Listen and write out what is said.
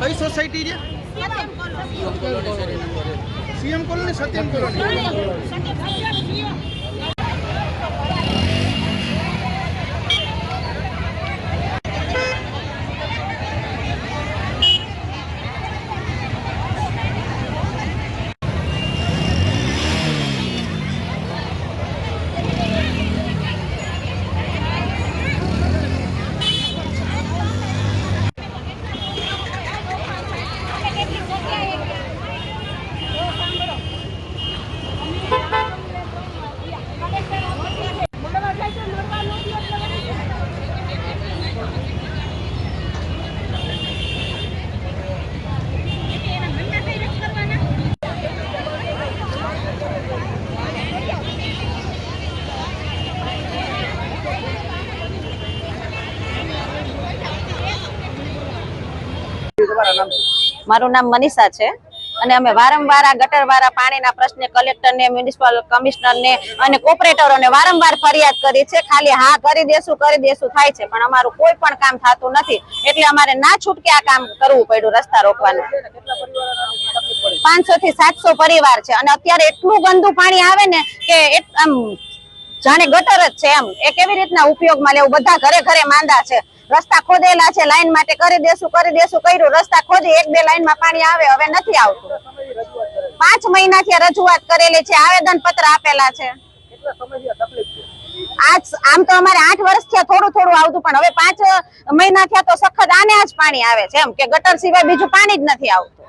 કઈ સોસાયટી છે? CM colony, Satyam colony. મારું નામ મનીષા છે અને અમે વારંવાર આ ગટરવાળા પાણીના પ્રશ્ને કલેક્ટરને, મ્યુનિસિપલ કમિશનરને અને કોર્પોરેટરોને વારંવાર ફરિયાદ કરી છે. ખાલી હા કરી દેશું થાય છે, પણ અમારું કોઈ પણ કામ થતું નથી. એટલે અમારે ના છૂટકે આ કામ કરવું પડ્યું, રસ્તા રોકવાનું. 500 થી 700 પરિવાર છે અને અત્યારે એટલું ગંદુ પાણી આવે ને કે આમ જાણે ગટર જ છે એમ. એ કેવી રીતના ઉપયોગમાં લેવું? બધા ઘરે ઘરે માંદા છે. રસ્તા ખોદેલા છે, લાઈન માટે કરી દેશું કર્યું. રસ્તા ખોદી 1-2 લાઈનમાં પાણી આવે, હવે નથી આવતું. 5 મહિનાથી રજૂઆત કરેલી છે, આવેદન પત્ર આપેલા છે. આમ તો અમારે 8 વર્ષ થયા થોડું આવતું, પણ હવે 5 મહિના થયા તો સખત આને જ પાણી આવે છે એમ, કે ગટર સિવાય બીજું પાણી જ નથી આવતું.